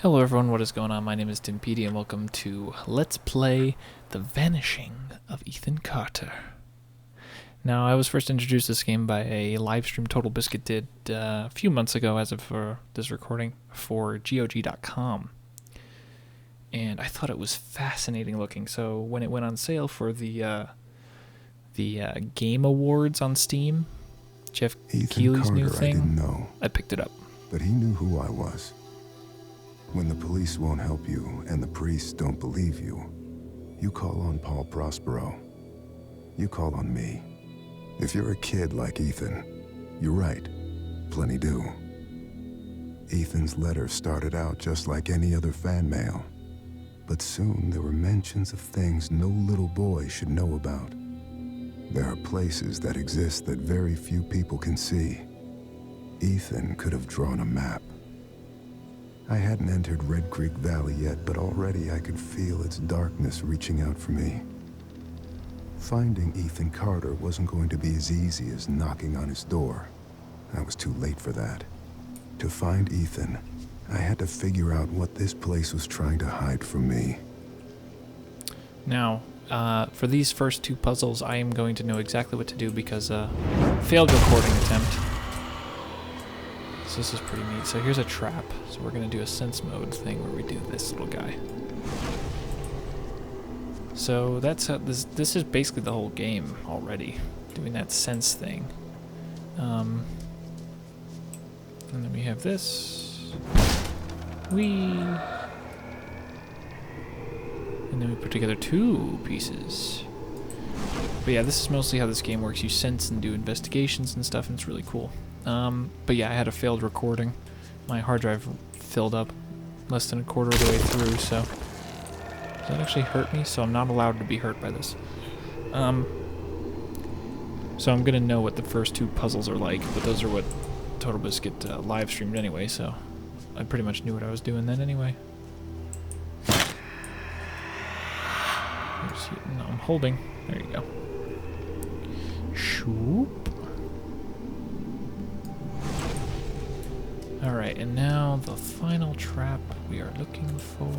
Hello everyone, what is going on? My name is Timpedia and welcome to Let's Play The Vanishing of Ethan Carter. Now, I was first introduced to this game by a live stream Total Biscuit did a few months ago as of this recording for GOG.com. And I thought it was fascinating looking, so when it went on sale for the Game Awards on Steam, Jeff Keighley's new thing, I didn't know, I picked it up. but he knew who I was. When the police won't help you and the priests don't believe you, you call on Paul Prospero. You call on me. If you're a kid like Ethan, you're right. Plenty do. Ethan's letter started out just like any other fan mail. But soon there were mentions of things no little boy should know about. There are places that exist that very few people can see. Ethan could have drawn a map. I hadn't entered Red Creek Valley yet, but already I could feel its darkness reaching out for me. Finding Ethan Carter wasn't going to be as easy as knocking on his door. I was too late for that. To find Ethan, I had to figure out what this place was trying to hide from me. Now, for these first two puzzles, I am going to know exactly what to do because failed recording attempt. So this is pretty neat. So here's a trap. So we're going to do a sense mode thing where we do this little guy. So that's how this is basically the whole game already, doing that sense thing. And then we have this. And then we put together two pieces. But yeah, this is mostly how this game works. You sense and do investigations and stuff, and it's really cool. But yeah, I had a failed recording. My hard drive filled up less than a quarter of the way through, so does that actually hurt me? So I'm not allowed to be hurt by this. So I'm gonna know what the first two puzzles are like, but those are what Total Biscuit live streamed anyway, so I pretty much knew what I was doing then anyway. No, I'm holding. There you go. Shoop. Alright, and now the final trap we are looking for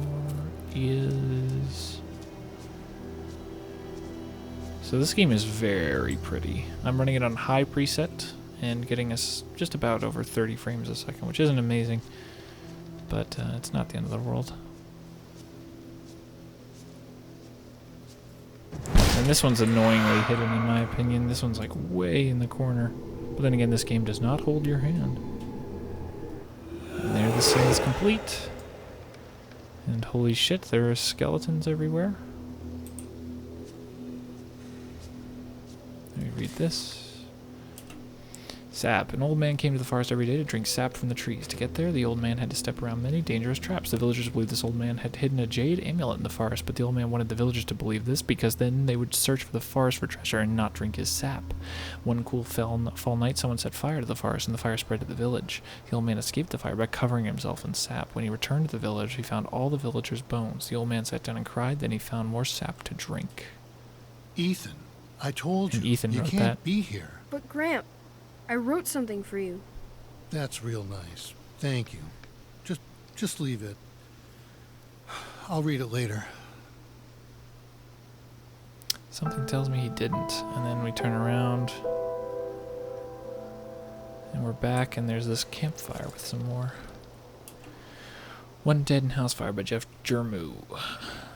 is... So this game is very pretty. I'm running it on high preset and getting us just about over 30 frames a second, which isn't amazing, but it's not the end of the world. And this one's annoyingly hidden in my opinion. This one's like way in the corner. But then again, this game does not hold your hand. And there the scene is complete. And holy shit, there are skeletons everywhere. Let me read this. Sap. An old man came to the forest every day to drink sap from the trees. To get there, the old man had to step around many dangerous traps. The villagers believed this old man had hidden a jade amulet in the forest, but the old man wanted the villagers to believe this because then they would search for the forest for treasure and not drink his sap. One cool fall night, someone set fire to the forest, and the fire spread to the village. The old man escaped the fire by covering himself in sap. When he returned to the village, he found all the villagers' bones. The old man sat down and cried, then he found more sap to drink. Ethan, I told And you, Ethan you wrote can't that. be here. But Gramp, I wrote something for you. That's real nice. Thank you. Just leave it. I'll read it later. Something tells me he didn't. And then we turn around. And we're back, and there's this campfire with some more. One dead in house fire by Jeff Jermu.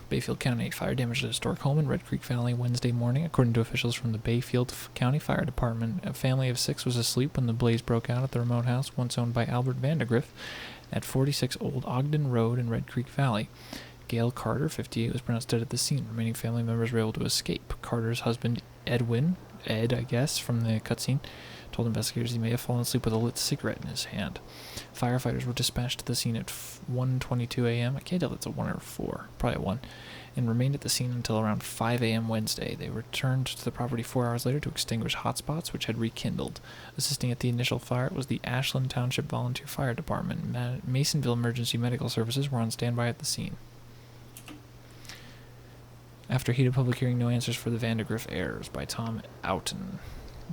Bayfield County. Fire damaged a historic home in Red Creek Valley Wednesday morning. According to officials from the Bayfield County Fire Department, a family of 6 was asleep when the blaze broke out at the remote house once owned by Albert Vandegrift at 46 Old Ogden Road in Red Creek Valley. Gail Carter, 58, was pronounced dead at the scene. Remaining family members were able to escape. Carter's husband, Ed, I guess, from the cutscene, told investigators he may have fallen asleep with a lit cigarette in his hand. Firefighters were dispatched to the scene at 1:22 a.m. I can't tell if it's a 1 or 4, probably a 1, and remained at the scene until around 5 a.m. Wednesday. They returned to the property 4 hours later to extinguish hotspots, which had rekindled. Assisting at the initial fire was the Ashland Township Volunteer Fire Department. Masonville Emergency Medical Services were on standby at the scene. After heated public hearing, no answers for the Vandegrift errors by Tom Outen.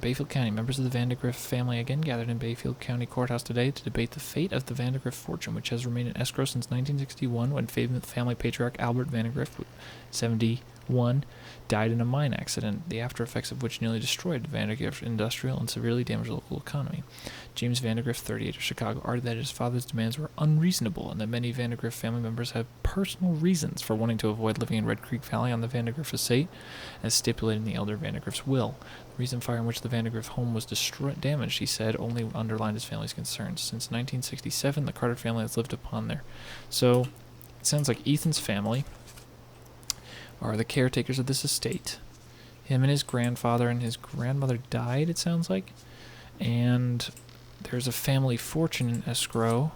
Bayfield County. Members of the Vandegrift family again gathered in Bayfield County Courthouse today to debate the fate of the Vandegrift fortune, which has remained in escrow since 1961 when family patriarch Albert Vandegrift, 71, died in a mine accident, the after effects of which nearly destroyed the Vandegrift industrial and severely damaged the local economy. James Vandegrift, 38, of Chicago, argued that his father's demands were unreasonable and that many Vandegrift family members had personal reasons for wanting to avoid living in Red Creek Valley on the Vandegrift estate, as stipulated in the elder Vandegrift's will. The recent fire in which the Vandegrift home was damaged, he said, only underlined his family's concerns. Since 1967, the Carter family has lived upon there. So, it sounds like Ethan's family are the caretakers of this estate. Him and his grandfather and his grandmother died, it sounds like. And there's a family fortune in escrow.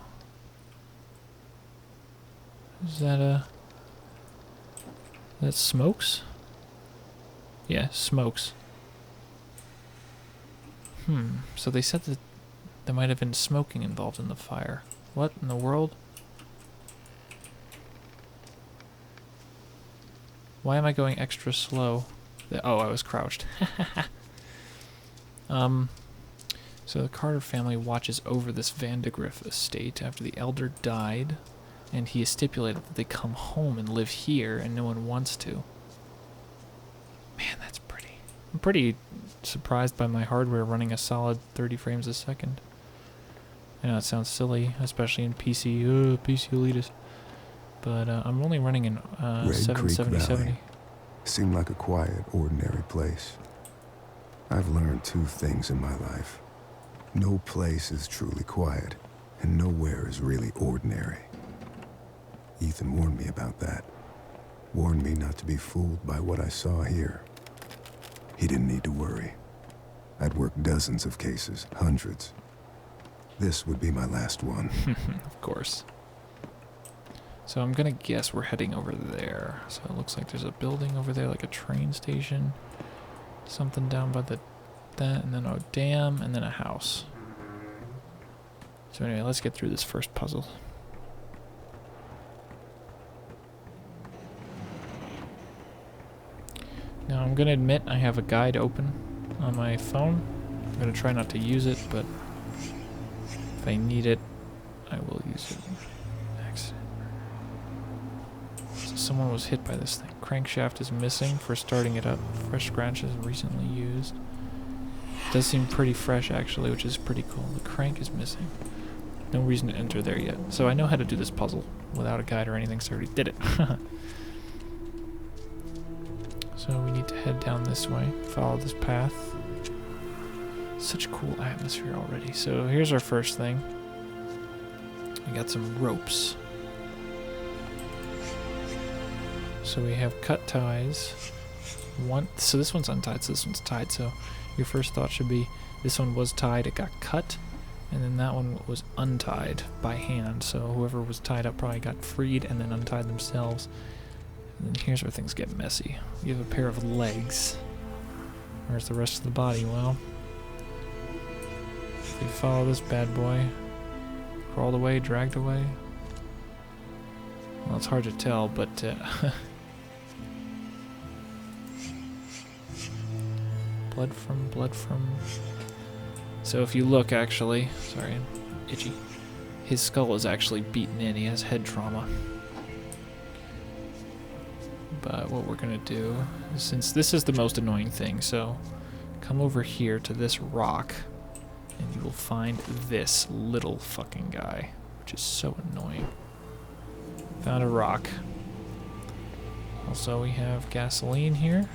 Is that that Smokes? Yeah, Smokes. So they said that there might have been smoking involved in the fire. What in the world? Why am I going extra slow? Oh, I was crouched. So the Carter family watches over this Vandegrift estate after the elder died, and he has stipulated that they come home and live here, and no one wants to. Man, that's pretty. I'm pretty surprised by my hardware running a solid 30 frames a second. I know it sounds silly, especially in PC. PC elitist. But I'm only running in Red Creek 770. Valley seemed like a quiet, ordinary place. I've learned two things in my life. No place is truly quiet, and nowhere is really ordinary. Ethan warned me about that. Warned me not to be fooled by what I saw here. He didn't need to worry. I'd worked dozens of cases, hundreds. This would be my last one. Of course. So I'm gonna guess we're heading over there. So it looks like there's a building over there, like a train station. Something down by that, and then a dam, and then a house. So anyway, let's get through this first puzzle. Now I'm gonna admit I have a guide open on my phone. I'm gonna try not to use it, but if I need it, I will use it. Accident. So someone was hit by this thing. Crankshaft is missing for starting it up. Fresh scratches recently used. It does seem pretty fresh actually, which is pretty cool. The crank is missing. No reason to enter there yet. So I know how to do this puzzle without a guide or anything, so I already did it. So we need to head down this way, follow this path. Such a cool atmosphere already. So here's our first thing. We got some ropes. So we have cut ties. So this one's untied, so this one's tied. So your first thought should be, this one was tied, it got cut, and then that one was untied by hand. So whoever was tied up probably got freed and then untied themselves. And then here's where things get messy. You have a pair of legs. Where's the rest of the body? Well, if we follow this bad boy, crawled away, dragged away. Well, it's hard to tell, but blood from. So if you look, actually, sorry, I'm itchy. His skull is actually beaten in. He has head trauma. But what we're gonna do, since this is the most annoying thing, so come over here to this rock, and you will find this little fucking guy, which is so annoying. Found a rock. Also, we have gasoline here.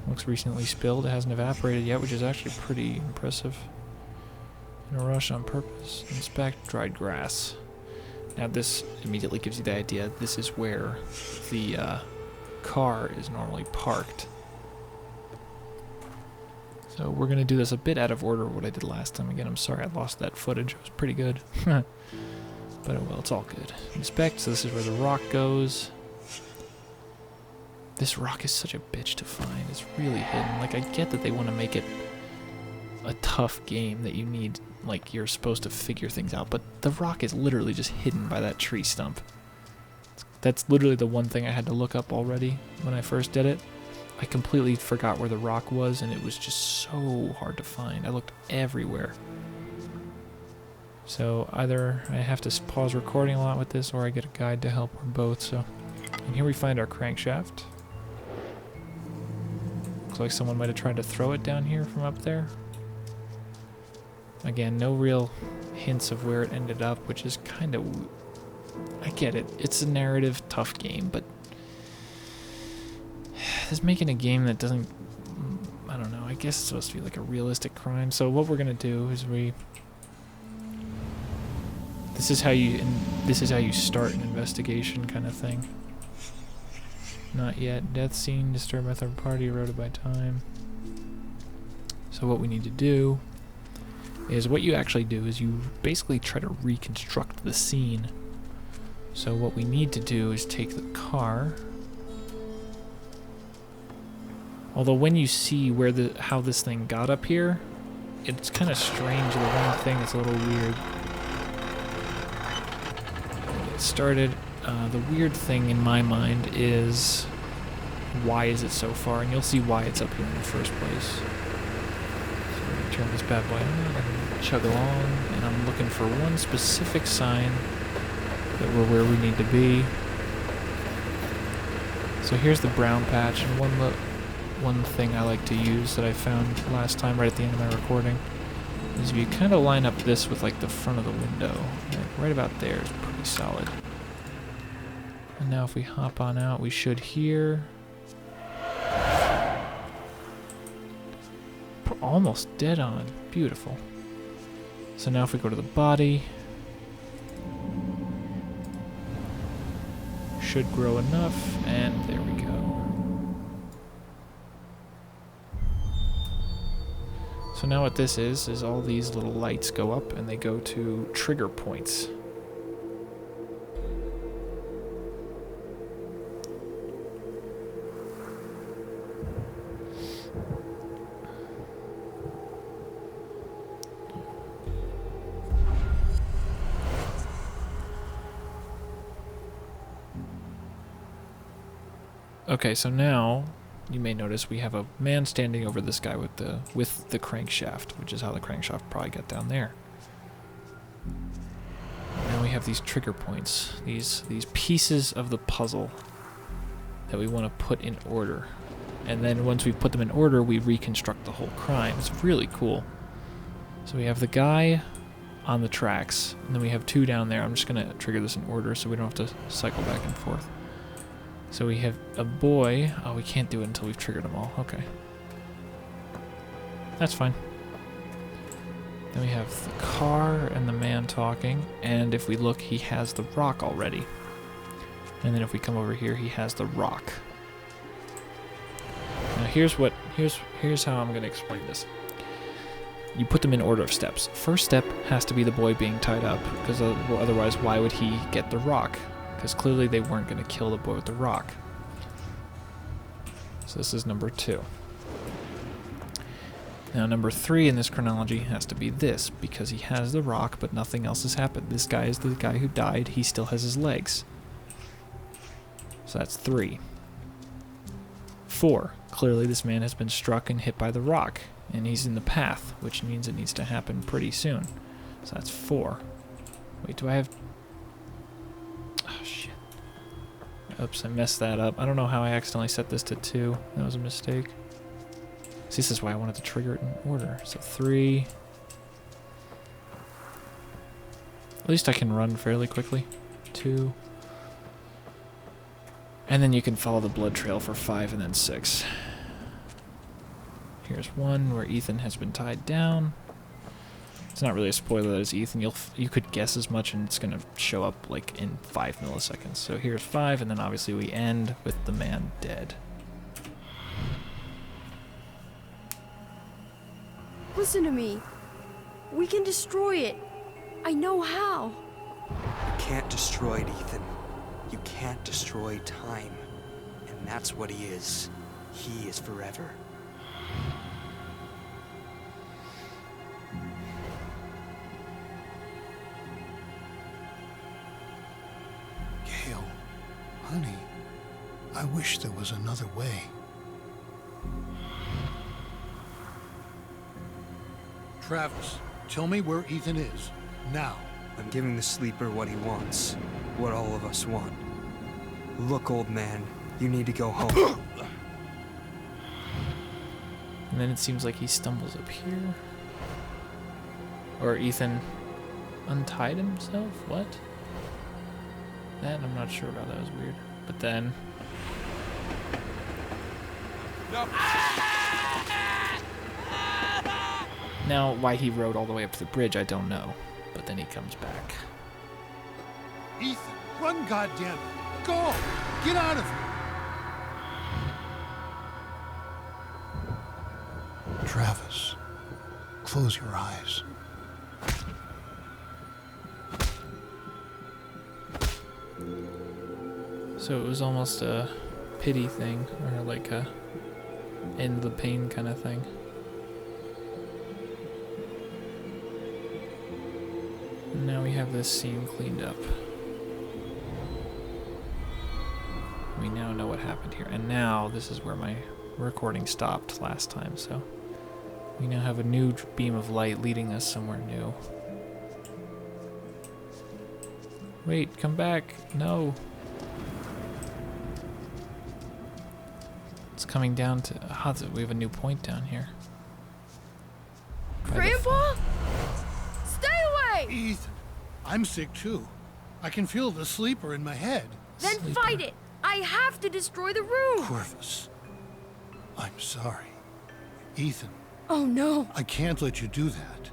Looks recently spilled. It hasn't evaporated yet, which is actually pretty impressive. In a rush on purpose. Inspect dried grass. Now this immediately gives you the idea this is where the car is normally parked. So we're going to do this a bit out of order of what I did last time. Again, I'm sorry I lost that footage. It was pretty good. But well, it's all good. Inspect, so this is where the rock goes. This rock is such a bitch to find. It's really hidden. Like, I get that they want to make it a tough game that you need, like, you're supposed to figure things out, but the rock is literally just hidden by that tree stump. That's literally the one thing I had to look up already when I first did it. I completely forgot where the rock was, and it was just so hard to find. I looked everywhere. So either I have to pause recording a lot with this, or I get a guide to help, or both. So, and here we find our crankshaft. Looks like someone might have tried to throw it down here from up there. Again, no real hints of where it ended up, which is kind of... I get it. It's a narrative, tough game, but... It's making a game that doesn't... I don't know. I guess it's supposed to be like a realistic crime. So what we're going to do is This is how you start an investigation kind of thing. Not yet. Death scene disturbed by third party, eroded by time. So what we need to do is what you actually do is you basically try to reconstruct the scene. So what we need to do is take the car. Although when you see how this thing got up here, it's kind of strange. The one thing that's a little weird. It started. The weird thing in my mind is why is it so far, and you'll see why it's up here in the first place. Turn this bad boy on and chug along, and I'm looking for one specific sign that we're where we need to be. So here's the brown patch, and one thing I like to use that I found last time right at the end of my recording is if you kind of line up this with like the front of the window, like right about there is pretty solid. And now if we hop on out, we should hear... Almost dead on. Beautiful. So now if we go to the body, should grow enough, and there we go. So now what this is all these little lights go up and they go to trigger points. Okay, so now you may notice we have a man standing over this guy with the crankshaft, which is how the crankshaft probably got down there. Now we have these trigger points, these pieces of the puzzle that we want to put in order. And then once we put them in order, we reconstruct the whole crime. It's really cool. So we have the guy on the tracks, and then we have two down there. I'm just going to trigger this in order so we don't have to cycle back and forth. So we have a boy. Oh, we can't do it until we've triggered them all. Okay. That's fine. Then we have the car and the man talking. And if we look, he has the rock already. And then if we come over here, he has the rock. Now here's how I'm going to explain this. You put them in order of steps. First step has to be the boy being tied up, because otherwise why would he get the rock? Because clearly they weren't going to kill the boy with the rock. So this is number 2. Now number 3 in this chronology has to be this, because he has the rock, but nothing else has happened. This guy is the guy who died. He still has his legs. So that's 3. 4. Clearly this man has been struck and hit by the rock, and he's in the path, which means it needs to happen pretty soon. So that's 4. Wait, do I have... Oh, shit. Oops, I messed that up. I don't know how I accidentally set this to 2. That was a mistake. See, this is why I wanted to trigger it in order. So 3. At least I can run fairly quickly. 2. And then you can follow the blood trail for 5 and then 6. Here's 1 where Ethan has been tied down. It's not really a spoiler that it's Ethan. You could guess as much, and it's going to show up like in 5 milliseconds. So here's 5, and then obviously we end with the man dead. Listen to me. We can destroy it. I know how. You can't destroy it, Ethan. You can't destroy time. And that's what he is. He is forever. Gale, honey, I wish there was another way. Travis, tell me where Ethan is. Now. I'm giving the sleeper what he wants. What all of us want. Look, old man, you need to go home. And then it seems like he stumbles up here. Or Ethan untied himself? What? That I'm not sure about. That was weird. But then... Now, why he rode all the way up to the bridge, I don't know. But then he comes back. Ethan, run, goddamn it. Go! Get out of here! Travis, close your eyes. So it was almost a pity thing, or like a end the pain kind of thing. And now we have this scene cleaned up. We now know what happened here. And now this is where my recording stopped last time, so we now have a new beam of light leading us somewhere new. Wait, come back. No. It's coming down to... we have a new point down here. Grandpa? Stay away! Ethan, I'm sick too. I can feel the sleeper in my head. Then Sleeper. fight it! I have to destroy the room! Corvus, I'm sorry. Ethan, Oh no! I can't let you do that.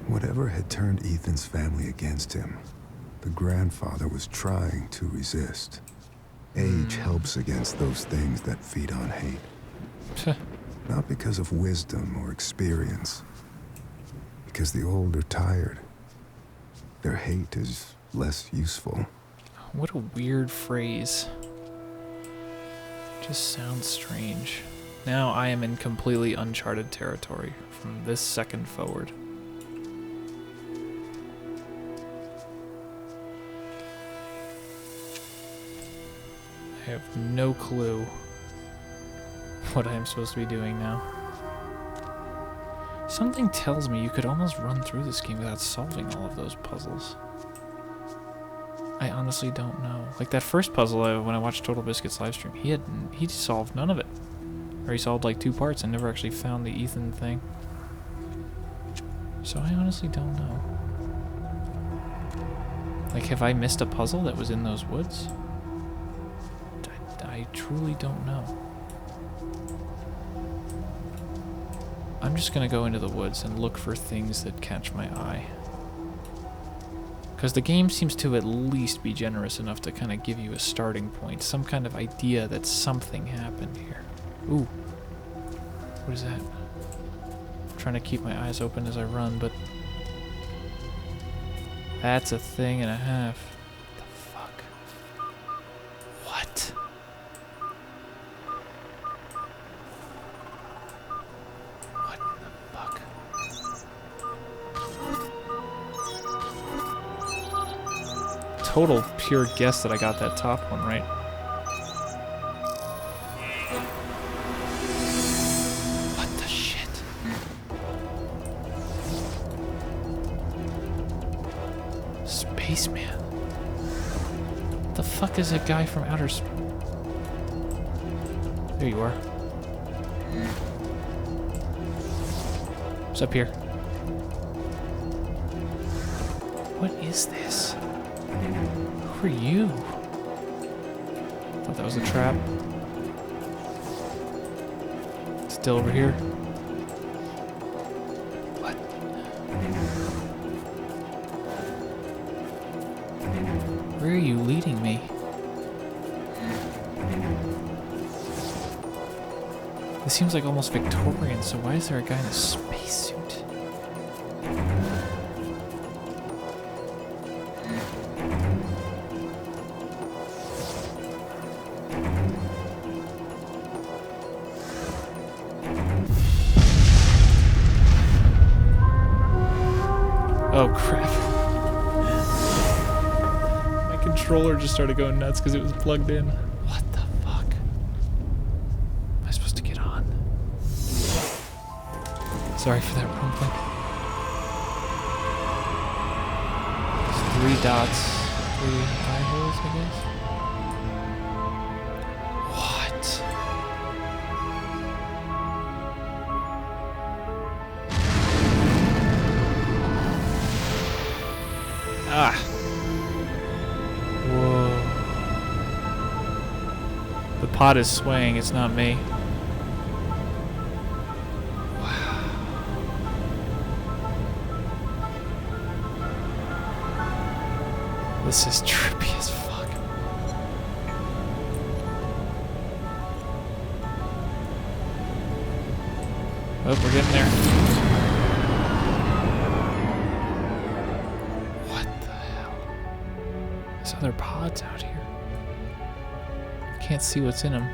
Whatever had turned Ethan's family against him, the grandfather was trying to resist. Age helps against those things that feed on hate. Not because of wisdom or experience. Because the old are tired. Their hate is less useful. What a weird phrase. Just sounds strange. Now I am in completely uncharted territory from this second forward. I have no clue what I am supposed to be doing now. Something tells me you could almost run through this game without solving all of those puzzles. I honestly don't know. Like that first puzzle when I watched Total Biscuit's livestream, he solved none of it. Or he solved like 2 parts and never actually found the Ethan thing. So I honestly don't know. Like, have I missed a puzzle that was in those woods? I truly don't know. I'm just gonna go into the woods and look for things that catch my eye. Because the game seems to at least be generous enough to kind of give you a starting point, some kind of idea that something happened here. Ooh. What is that? I'm trying to keep my eyes open as I run, but... That's a thing and a half. What the fuck? What? What the fuck? Total pure guess that I got that top one right. What the shit? Spaceman. The fuck is a guy from outer space? There you are. What's up here? What is this? Who are you? Thought that was a trap. Still over here. What? Where are you leading me? This seems like almost Victorian, so why is there a guy in a spacesuit? Oh crap. My controller just started going nuts because it was plugged in. What the fuck? Sorry for that rumbling. There's 3 dots. 3 eye holes, I guess. What? Ah. Whoa. The pot is swaying, it's not me. This is trippy as fuck. Oh, we're getting there. What the hell? There's other pods out here. Can't see what's in them.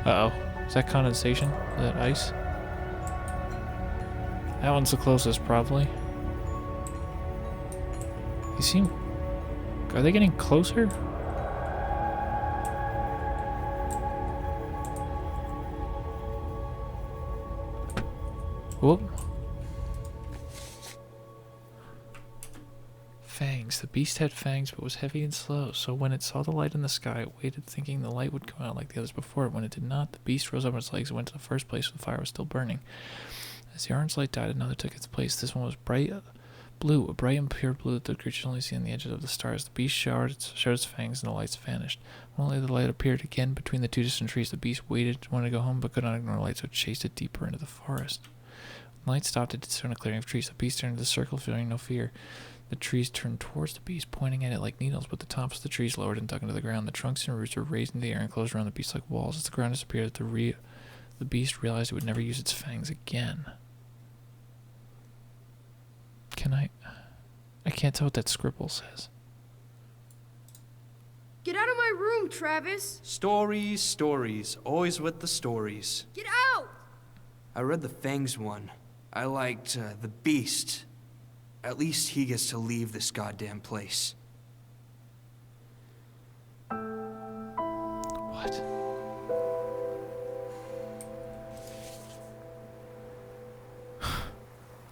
Uh-oh. Is that condensation? Is that ice? That one's the closest, probably. You seem... Are they getting closer? Whoop. Fangs. The beast had fangs but was heavy and slow, so when it saw the light in the sky, it waited thinking the light would come out like the others before it. When it did not, the beast rose up on its legs and went to the first place where the fire was still burning. As the orange light died, another took its place. This one was bright blue, a bright and pure blue that the creature only see on the edges of the stars. The beast showed its fangs and the lights vanished. Only the light appeared again between the 2 distant trees. The beast waited, wanted to go home, but could not ignore the light, so it chased it deeper into the forest. The light stopped, it discerned a clearing of trees. The beast turned into the circle, feeling no fear. The trees turned towards the beast, pointing at it like needles, but the tops of the trees lowered and dug into the ground. The trunks and roots were raised in the air and closed around the beast like walls. As the ground disappeared, the beast realized it would never use its fangs again. Can I can't tell what that scribble says. Get out of my room, Travis! Stories, stories. Always with the stories. Get out! I read the Fangs one. I liked the Beast. At least he gets to leave this goddamn place. What?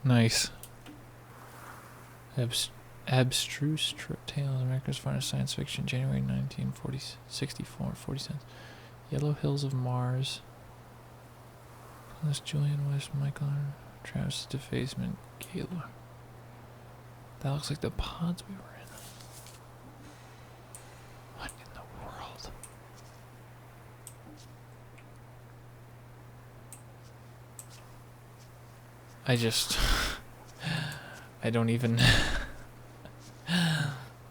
Nice. Abstruse Tale of America's Finest Science Fiction, January 1964, 40 cents. Yellow Hills of Mars. Plus Julian West, Michael, Travis Defacement, Gala. That looks like the pods we were in. What in the world? I don't even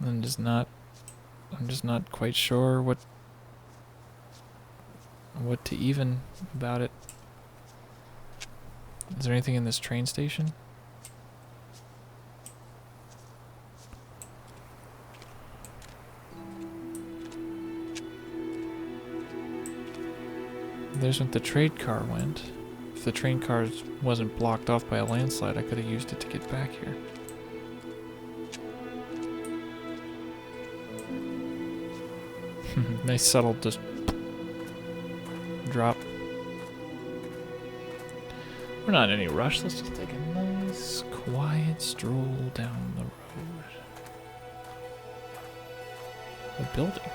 I'm just not quite sure what to even about it. Is there anything in this train station? There's what the trade car went. If the train car wasn't blocked off by a landslide, I could have used it to get back here. Nice subtle just drop. We're not in any rush. Let's just take a nice quiet stroll down the road. A building.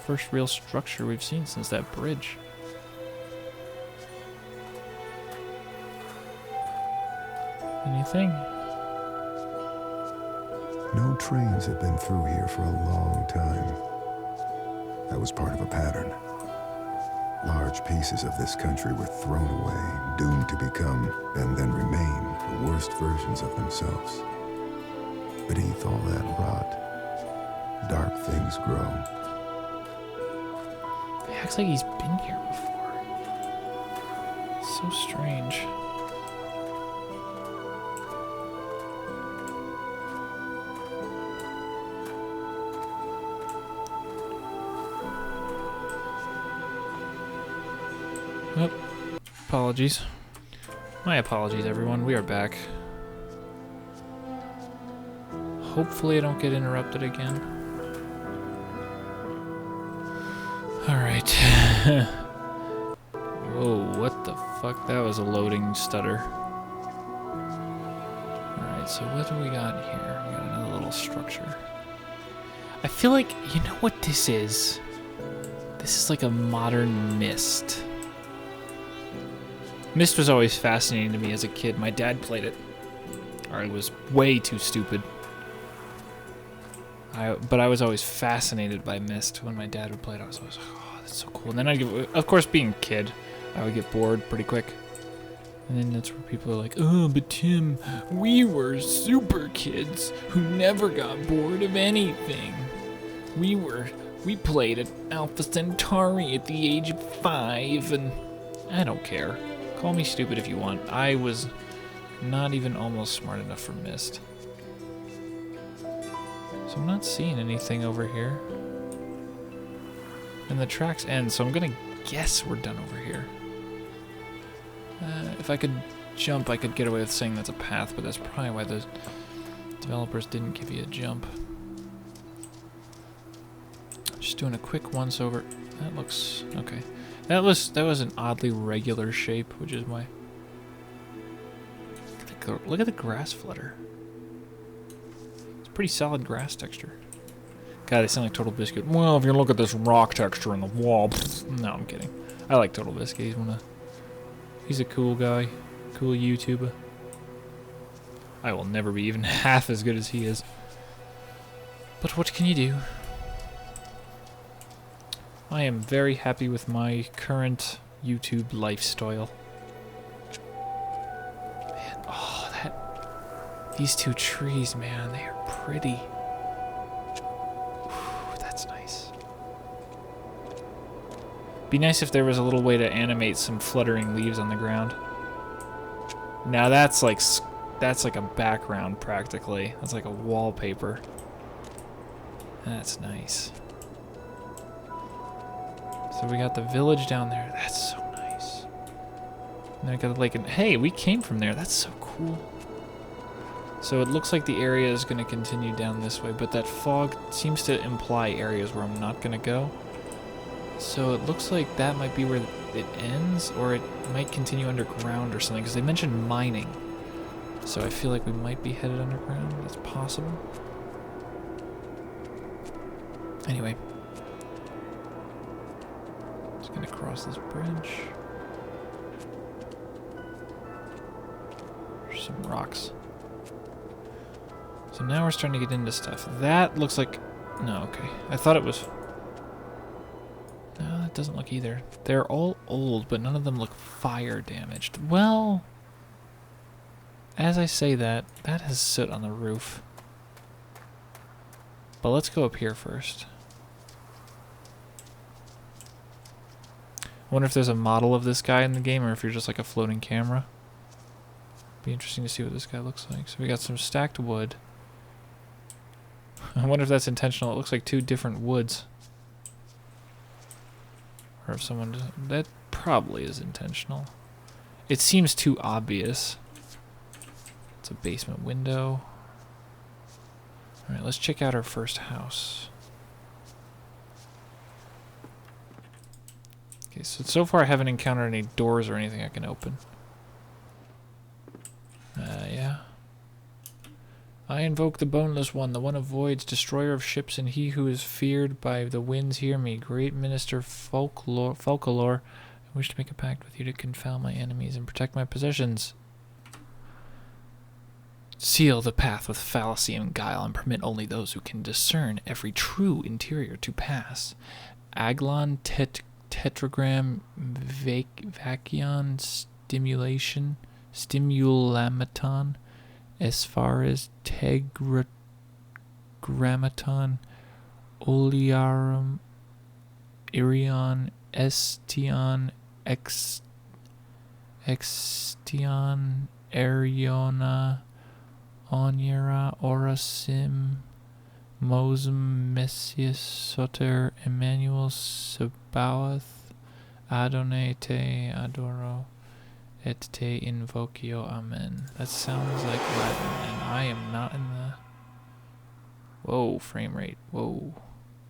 First real structure we've seen since that bridge. Anything? No trains have been through here for a long time. That was part of a pattern. Large pieces of this country were thrown away, doomed to become, and then remain, the worst versions of themselves. Beneath all that rot, dark things grow. He acts like he's been here before. So strange. Oh, apologies. My apologies, everyone. We are back. Hopefully I don't get interrupted again. Alright. Whoa, what the fuck? That was a loading stutter. Alright, so what do we got here? We got another little structure. I feel like, you know what this is? This is like a modern Myst. Myst was always fascinating to me as a kid. My dad played it. I was way too stupid. But I was always fascinated by Myst. When my dad would play it, I was always like, oh, that's so cool. And then of course, being a kid, I would get bored pretty quick. And then that's where people are like, oh, but Tim, we were super kids who never got bored of anything. We played at Alpha Centauri at the age of 5, and I don't care. Call me stupid if you want. I was not even almost smart enough for Myst. So I'm not seeing anything over here. And the tracks end, so I'm gonna guess we're done over here. If I could jump, I could get away with saying that's a path, but that's probably why the developers didn't give you a jump. Just doing a quick once over. That looks okay. That was an oddly regular shape, which is why. Look at the grass flutter. It's pretty solid grass texture. God, they sound like Total Biscuit. Well, if you look at this rock texture in the wall. No, I'm kidding. I like Total Biscuit. He's a cool guy. Cool YouTuber. I will never be even half as good as he is. But what can you do? I am very happy with my current YouTube lifestyle. Man, oh, these two trees, man, they are pretty. Whew, that's nice. Be nice if there was a little way to animate some fluttering leaves on the ground. Now that's like a background practically. That's like a wallpaper. That's nice. So we got the village down there. That's so nice. And I got the lake. And hey, we came from there. That's so cool. So it looks like the area is going to continue down this way, but that fog seems to imply areas where I'm not going to go. So it looks like that might be where it ends, or it might continue underground or something, because they mentioned mining. So I feel like we might be headed underground. That's possible. Anyway. Just gonna cross this bridge. There's some rocks. So now we're starting to get into stuff. That looks like... No, okay. I thought it was... No, it doesn't look either. They're all old, but none of them look fire damaged. Well... As I say that, that has soot on the roof. But let's go up here first. I wonder if there's a model of this guy in the game, or if you're just like a floating camera. Be interesting to see what this guy looks like. So we got some stacked wood. I wonder if that's intentional. It looks like two different woods. Or if someone... That probably is intentional. It seems too obvious. It's a basement window. Alright, let's check out our first house. Okay, so far I haven't encountered any doors or anything I can open. Yeah. I invoke the Boneless One, the one of voids, destroyer of ships, and he who is feared by the winds hear me. Great minister Folklore, I wish to make a pact with you to confound my enemies and protect my possessions. Seal the path with fallacy and guile, and permit only those who can discern every true interior to pass. Aglon tetragram vacuon stimulamaton as far as tegragrammaton olearum irion estion extion ariona Onyera, Orasim, Mosum, Messias, Soter, Emmanuel, Sabaoth, Adonai te adoro, et te invocio, Amen. That sounds like Latin, and I am not in the... Whoa, frame rate. Whoa.